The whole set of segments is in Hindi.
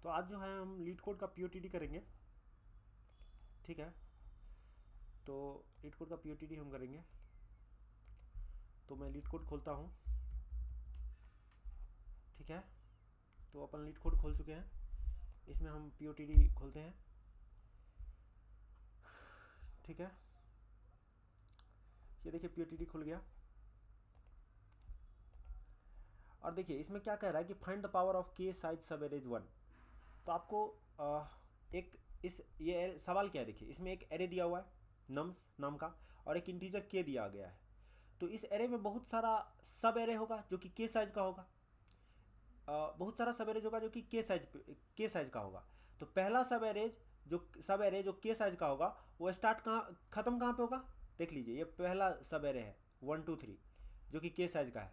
तो आज जो है हम लीड कोड का पीओटीडी करेंगे, ठीक है। तो लीड कोड का पीओटीडी हम करेंगे, तो मैं लीड कोड खोलता हूँ, ठीक है। तो अपन लीड कोड खोल चुके हैं, इसमें हम पीओटीडी खोलते हैं, ठीक है। ये देखिए पीओटीडी खुल गया, और देखिए इसमें क्या कह रहा है कि फाइंड द पावर ऑफ के साइज सब एरेज 1। तो आपको एक ये सवाल क्या है, देखिए इसमें एक एरे दिया हुआ है नम्स नाम का, और एक इंटीजर के दिया गया है। तो इस एरे में बहुत सारा सब एरे होगा जो कि के साइज का होगा, बहुत सारा सब एरेज होगा जो कि के साइज का होगा। तो पहला सब एरे जो के साइज का होगा वो स्टार्ट कहाँ ख़त्म कहाँ पे होगा, देख लीजिए। ये पहला सब एरे है 1 2 3 जो कि के साइज का है,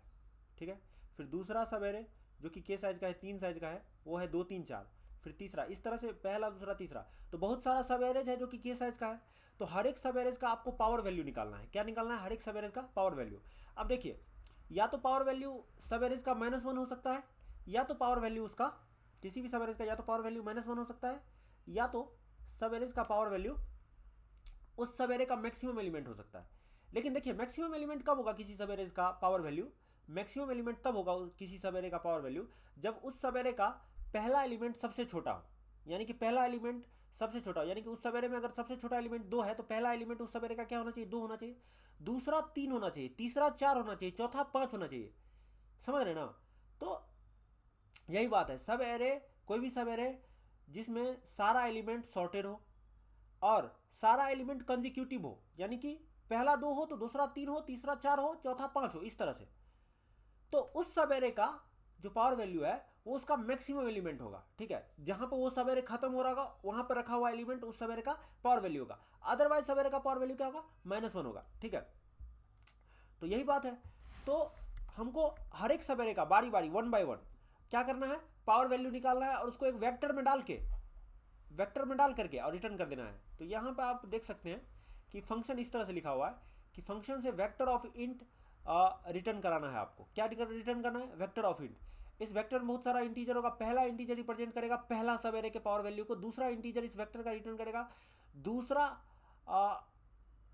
ठीक है। फिर दूसरा सब एरे जो कि के साइज का है 3 साइज का है, वो है 2 3 4। फिर तीसरा, इस तरह से पहला दूसरा तीसरा। तो बहुत सारा सब एरेज है जो कि के साइज का है। तो हर एक सब एरेज का आपको पावर वैल्यू निकालना है। क्या निकालना है? हर एक सब एरेज का पावर वैल्यू। अब देखिए, या तो पावर वैल्यू सब एरेज का -1 हो सकता है, या तो पावर वैल्यू उसका किसी भी सब एरेज का या तो पावर वैल्यू -1 हो सकता है, या तो सब एरेज का पावर वैल्यू उस सब एरे का मैक्सिमम एलिमेंट हो सकता है। लेकिन देखिए मैक्सिमम एलिमेंट कब होगा किसी सब एरेज का पावर वैल्यू? मैक्सिमम एलिमेंट तब होगा किसी सब एरे का पावर वैल्यू जब उस सब एरे का पहला एलिमेंट सबसे छोटा हो। यानी कि पहला एलिमेंट सबसे छोटा हो, यानी कि उस सब एरे में अगर सबसे छोटा एलिमेंट 2 है तो पहला एलिमेंट उस सब एरे का क्या होना चाहिए? 2 होना चाहिए। दूसरा 3 होना चाहिए, तीसरा 4 होना चाहिए, चौथा 5 होना चाहिए। समझ रहे ना? तो यही बात है, सब एरे, कोई भी सब एरे जिसमें सारा एलिमेंट सॉर्टेड हो और सारा एलिमेंट कंजिक्यूटिव हो, यानी कि पहला 2 हो तो दूसरा 3 हो, तीसरा 4 हो, चौथा 5 हो, इस तरह से। तो उस सब एरे का जो पावर वैल्यू है वो उसका मैक्सिमम एलिमेंट होगा, ठीक है। जहां पर वो सब एरे खत्म हो रहा होगा वहां पर रखा हुआ एलिमेंट उस सब एरे का पावर वैल्यू होगा। अदरवाइज सब एरे का पावर वैल्यू क्या होगा? -1 होगा, ठीक है। तो यही बात है। तो हमको हर एक सब एरे का बारी बारी 1 बाय 1 क्या करना है? पावर वैल्यू निकालना है और उसको एक वेक्टर में डाल करके और रिटर्न कर देना है। तो यहाँ पे आप देख सकते हैं कि फंक्शन इस तरह से लिखा हुआ है कि फंक्शन से वेक्टर ऑफ इंट रिटर्न कराना है आपको। क्या रिटर्न करना है? Vector of int. इस वेक्टर में बहुत सारा इंटीजर होगा। पहला इंटीजर रिप्रेजेंट करेगा पहला सब एरे के पावर वैल्यू को, दूसरा इंटीजर इस वेक्टर का रिटर्न करेगा दूसरा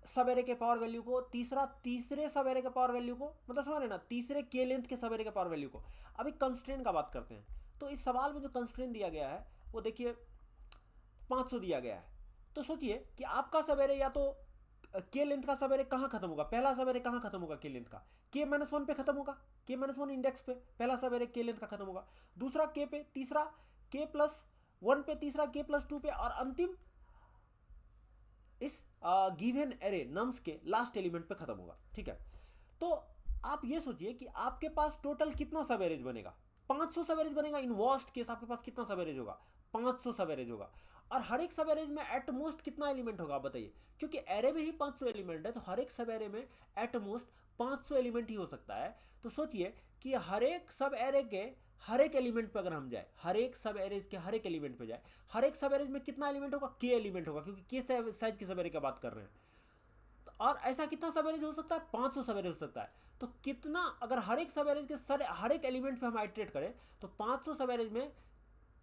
सब एरे के पावर वैल्यू को, तीसरा तीसरे सब एरे के पावर वैल्यू को, मतलब समझ रहे ना, तीसरे के लेंथ के सब एरे के पावर वैल्यू को। अभी कंस्ट्रेंट का बात करते हैं। तो इस सवाल में जो कंस्ट्रेंट दिया गया है वो देखिए 500 दिया गया है। तो सोचिए कि आपका सब एरे या तो के लेंथ का सब एरे कहाँ खत्म होगा? पहला सब एरे कहाँ खत्म होगा? के लेंथ का के-1 पे खत्म होगा, के-1 इंडेक्स पे पहला सब एरे के लेंथ का खत्म होगा, दूसरा के पे, तीसरा के+1 पे, तीसरा के+2 पे, और अंतिम इस गिवन एरे नम्स के लास्ट एलिमेंट पे खत्म होगा, ठीक है। तो आप ये सोचिए कि आपके पास टोटल कितना सब एरेज बनेगा? 500 सब एरेज बनेगा। इन वर्स्ट केस आपके पास कितना सब एरेज होगा? 500 सब एरेज होगा। और हर एक सब एरेज में एट मोस्ट कितना एलिमेंट होगा बताइए? क्योंकि एरे में ही 500 एलिमेंट है तो हर एक सब एरे में एट मोस्ट 500 एलिमेंट ही हो सकता है। तो सोचिए कि हर एक सब एरे के हर एक एलिमेंट पे अगर हम जाए, हर एक सब एरेज के हर एक एलिमेंट पे जाए, हर एक सब एरेज में कितना एलिमेंट होगा? के एलिमेंट होगा, क्योंकि के साइज के सब एरे की बात कर रहे हैं। और ऐसा कितना सब एरेज हो सकता है? 500 सब एरेज हो सकता है। तो कितना, अगर हर एक सब एरेज के हर एक एलिमेंट पे हम आइट्रेट करें तो 500 सब एरेज में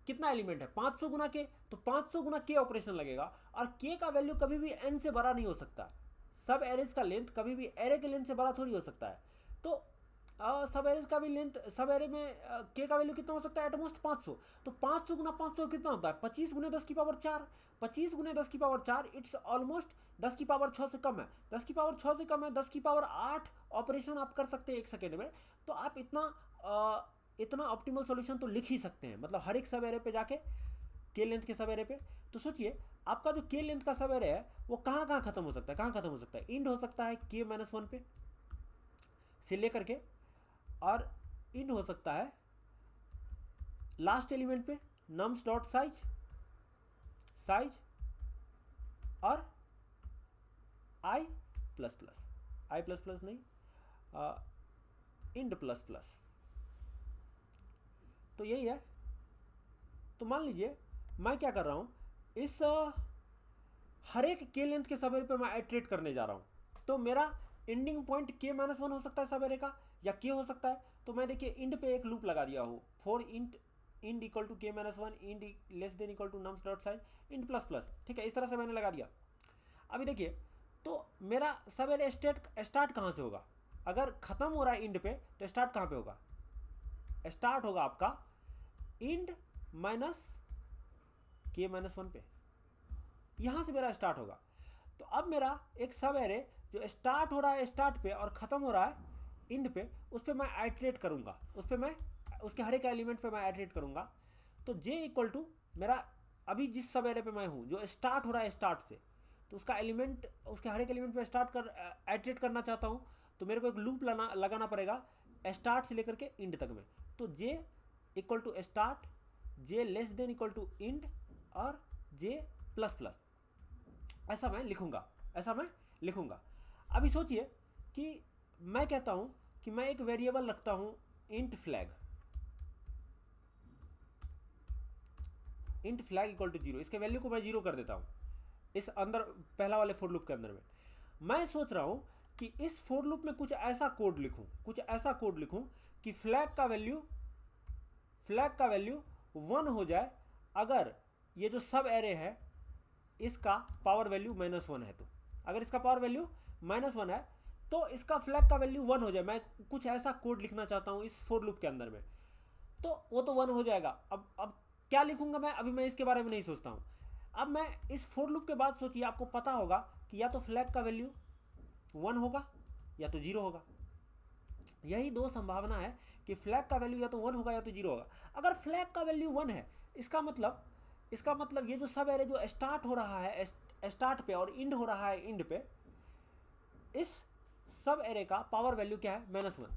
कितना एलिमेंट है? 500 गुना के, तो 500 गुना के ऑपरेशन लगेगा। और के का वैल्यू कभी भी एन से बड़ा नहीं हो सकता। सब एरेज का लेंथ कभी भी एरे के लेंथ से बड़ा थोड़ी हो सकता है। तो सब एरेज का भी लेंथ, सब एरे में के का वैल्यू कितना हो सकता है? एटमोस्ट 500। तो 500 गुना 500 कितना होता है? 25 गुने 10 की पावर 4। 25 गुने 10 की पावर 4, इट्स ऑलमोस्ट 10 की पावर 6 से कम है। 10 की पावर 6 से कम है, 10 की पावर 8 ऑपरेशन आप कर सकते हैं 1 सेकेंड में। तो आप इतना ऑप्टिमल सॉल्यूशन तो लिख ही सकते हैं, मतलब हर एक सब एरे पे जाके के लेंथ के सब एरे पे। तो सोचिए आपका जो के लेंथ का सब एरे है वो कहाँ कहाँ खत्म हो सकता है? कहाँ खत्म हो सकता है? इंड हो सकता है के-1 पे से लेकर के, और इंड हो सकता है लास्ट एलिमेंट पे नम्स डॉट साइज और आई प्लस प्लस नहीं, इंड प्लस प्लस। तो यही है। तो मान लीजिए मैं क्या कर रहा हूँ, इस हर एक के लेंथ के सब एरे पे मैं आइट्रेट करने जा रहा हूँ। तो मेरा एंडिंग पॉइंट के-1 हो सकता है सब एरे का, या के हो सकता है। तो मैं देखिए इंड पे एक लूप लगा दिया हूँ, for int ind equal to k minus one, ind less than equal to nums dot size, ind plus plus. ठीक है, इस तरह से मैंने लगा दिया। अभी देखिए, तो मेरा सब एरे स्टार्ट कहाँ से होगा? अगर ख़त्म हो रहा है इंड पे तो स्टार्ट कहाँ पे होगा? स्टार्ट होगा आपका इंड माइनस के माइनस वन पे, यहाँ से मेरा स्टार्ट होगा। तो अब मेरा एक सब एरे जो स्टार्ट हो रहा है स्टार्ट पे और ख़त्म हो रहा है इंड पे, उस पर मैं आइट्रेट करूँगा, उस पर मैं उसके हर एक एलिमेंट पे मैं आइट्रेट करूँगा। तो जे इक्वल टू मेरा अभी जिस सब एरे पे मैं हूँ जो स्टार्ट हो रहा है स्टार्ट से, तो उसका एलिमेंट, उसके हर एक एलिमेंट पे स्टार्ट कर आइट्रेट करना चाहता हूँ, तो मेरे को एक लूप लगाना पड़ेगा स्टार्ट से लेकर के इंड तक में। तो j equal to start, j less than equal to end और जे प्लस प्लस, ऐसा मैं लिखूँगा। अभी सोचिए कि मैं कहता हूँ कि मैं एक वेरिएबल रखता हूँ इंट फ्लैग इक्वल टू 0, इसके वैल्यू को मैं 0 कर देता हूँ इस अंदर पहला वाले फोर लूप के अंदर में। मैं सोच रहा हूँ कि इस फोर लूप में कुछ ऐसा कोड लिखूँ कि फ्लैग का वैल्यू 1 हो जाए अगर ये जो सब एरे है इसका पावर वैल्यू -1 है। तो अगर इसका पावर वैल्यू -1 है तो इसका फ्लैग का वैल्यू 1 हो जाए। मैं कुछ ऐसा कोड लिखना चाहता हूँ इस फोर लूप के अंदर में, तो वो तो 1 हो जाएगा। अब क्या लिखूंगा मैं, अभी मैं इसके बारे में नहीं सोचता हूँ। अब मैं इस फोर लूप के बाद सोचिए, आपको पता होगा कि या तो फ्लैग का वैल्यू 1 होगा या तो 0 होगा। यही दो संभावना है कि फ्लैग का वैल्यू या तो 1 होगा या तो 0 होगा। अगर फ्लैग का वैल्यू 1 है, इसका मतलब ये जो सब एरे जो स्टार्ट हो रहा है स्टार्ट पे और इंड हो रहा है इंड पे, इस सब एरे का पावर वैल्यू क्या है? -1।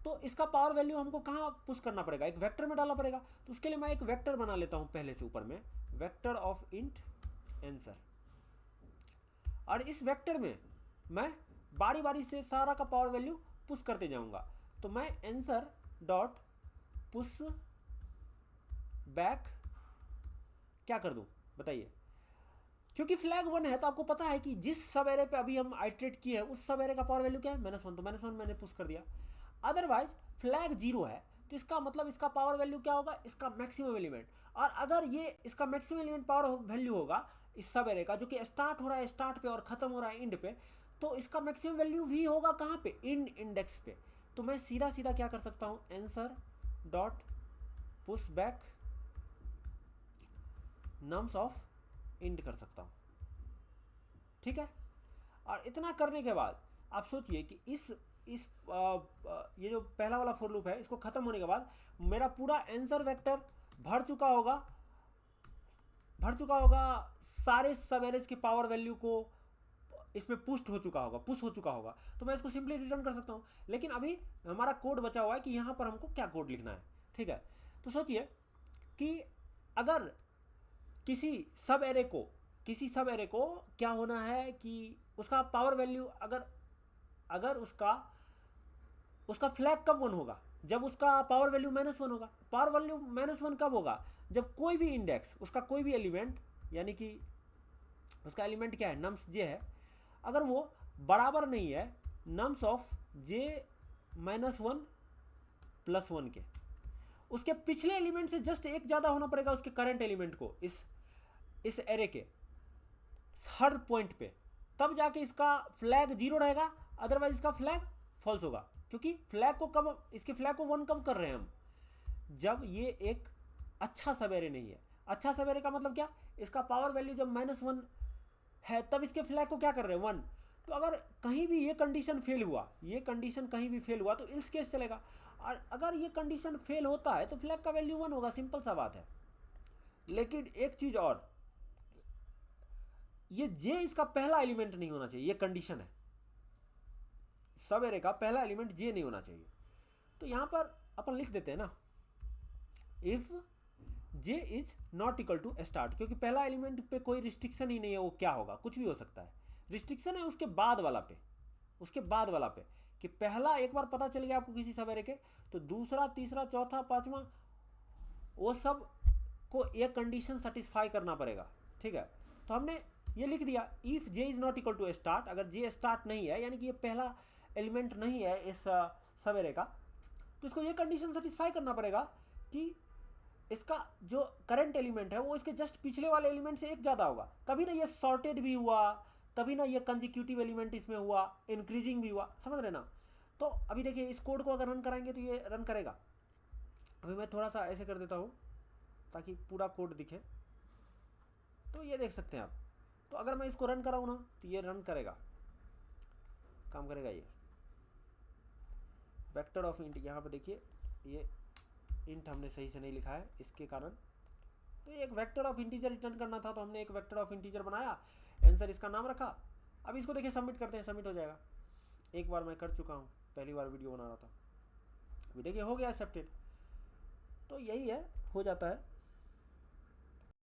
तो इसका पावर वैल्यू हमको कहाँ पुश करना पड़ेगा? एक वेक्टर में डालना पड़ेगा। तो उसके लिए मैं एक वेक्टर बना लेता हूँ पहले से ऊपर में, वेक्टर ऑफ इंट आंसर। और इस वेक्टर में मैं बारी बारी से सारा का पावर वैल्यू पुश करते जाऊंगा। तो मैं आंसर डॉट पुश बैक क्या कर दूं बताइए? क्योंकि फ्लैग 1 है तो आपको पता है कि जिस सब एरे पे अभी हम आइट्रेट किए हैं उस सब एरे का पावर वैल्यू क्या है? -1। तो -1 मैंने पुश कर दिया। अदरवाइज फ्लैग 0 है तो इसका मतलब इसका पावर वैल्यू क्या होगा? इसका मैक्सिमम एलिमेंट। और अगर ये इसका मैक्सिमम एलिमेंट पावर वैल्यू होगा इस सब एरे का, जो कि स्टार्ट हो रहा है स्टार्ट पे और खत्म हो रहा है इंड पे, तो इसका मैक्सिमम वैल्यू भी होगा कहाँ पे? इंड इंडेक्स पे। तो मैं सीधा सीधा क्या कर सकता हूँ? Answer dot push back nums of इंड कर सकता हूँ। ठीक है। और इतना करने के बाद आप सोचिए कि इस ये जो पहला वाला फोर लूप है, इसको खत्म होने के बाद मेरा पूरा आंसर वेक्टर भर चुका होगा सारे सब एरेज के पावर वैल्यू को इसमें पुश हो चुका होगा। तो मैं इसको सिंपली रिटर्न कर सकता हूँ। लेकिन अभी हमारा कोड बचा हुआ है कि यहाँ पर हमको क्या कोड लिखना है। ठीक है। तो सोचिए कि अगर किसी सब एरे को क्या होना है कि उसका पावर वैल्यू अगर उसका फ्लैग कब 1 होगा? जब उसका पावर वैल्यू -1 होगा। पावर वैल्यू -1 कब होगा? जब कोई भी इंडेक्स, उसका कोई भी एलिमेंट, यानी कि उसका एलिमेंट क्या है? नम्स जे है, अगर वो बराबर नहीं है नम्स ऑफ जे -1 + 1 के, उसके पिछले एलिमेंट से जस्ट एक ज़्यादा होना पड़ेगा उसके करंट एलिमेंट को इस एरे के हर पॉइंट पे, तब जाके इसका फ्लैग 0 रहेगा। अदरवाइज इसका फ्लैग फॉल्स होगा। क्योंकि इसके फ्लैग को 1 कब कर रहे हैं हम? जब ये एक अच्छा सब एरे नहीं है। अच्छा सब एरे का मतलब क्या? इसका पावर वैल्यू जब -1 है तब इसके फ्लैग को क्या कर रहे हैं? 1। तो अगर कहीं भी ये कंडीशन फेल हुआ तो इल्स केस चलेगा। और अगर ये कंडीशन फेल होता है तो फ्लैग का वैल्यू 1 होगा। सिंपल सा बात है। लेकिन एक चीज और, ये जे इसका पहला एलिमेंट नहीं होना चाहिए। ये कंडीशन है, सब एरे का पहला एलिमेंट जे नहीं होना चाहिए। तो यहां पर अपन लिख देते हैं ना, if j is not equal to start, क्योंकि पहला एलिमेंट पे कोई रिस्ट्रिक्शन ही नहीं है। वो क्या होगा? कुछ भी हो सकता है। रिस्ट्रिक्शन है उसके बाद वाला पे कि पहला एक बार पता चल गया आपको किसी सब एरे के, तो दूसरा, तीसरा, चौथा, पांचवा, वो सब को एक कंडीशन सेटिस्फाई करना पड़ेगा। ठीक है। तो हमने ये लिख दिया, if j is not equal to start. अगर जे स्टार्ट नहीं है, यानी कि ये पहला एलिमेंट नहीं है इस सब एरे का, तो इसको ये कंडीशन सेटिस्फाई करना पड़ेगा कि इसका जो करंट एलिमेंट है वो इसके जस्ट पिछले वाले एलिमेंट से एक ज़्यादा होगा, तभी ना ये सॉर्टेड भी हुआ, तभी ना ये कंजिक्यूटिव एलिमेंट इसमें हुआ, इंक्रीजिंग भी हुआ, समझ रहे ना। तो अभी देखिए इस कोड को अगर रन कराएंगे तो ये रन करेगा। अभी मैं थोड़ा सा ऐसे कर देता हूँ ताकि पूरा कोड दिखे, तो ये देख सकते हैं आप। तो अगर मैं इसको रन कराऊँ ना तो ये रन करेगा, काम करेगा। ये वेक्टर ऑफ इंट, यहाँ पे देखिए ये इंट हमने सही से नहीं लिखा है इसके कारण, तो एक वेक्टर ऑफ इंटीजर रिटर्न करना था तो हमने एक वेक्टर ऑफ इंटीजर बनाया, आंसर इसका नाम रखा। अब इसको देखिए सबमिट करते हैं, सबमिट हो जाएगा। एक बार मैं कर चुका हूँ, पहली बार वीडियो बना रहा था, अभी देखिए हो गया एक्सेप्टेड। तो यही है, हो जाता है।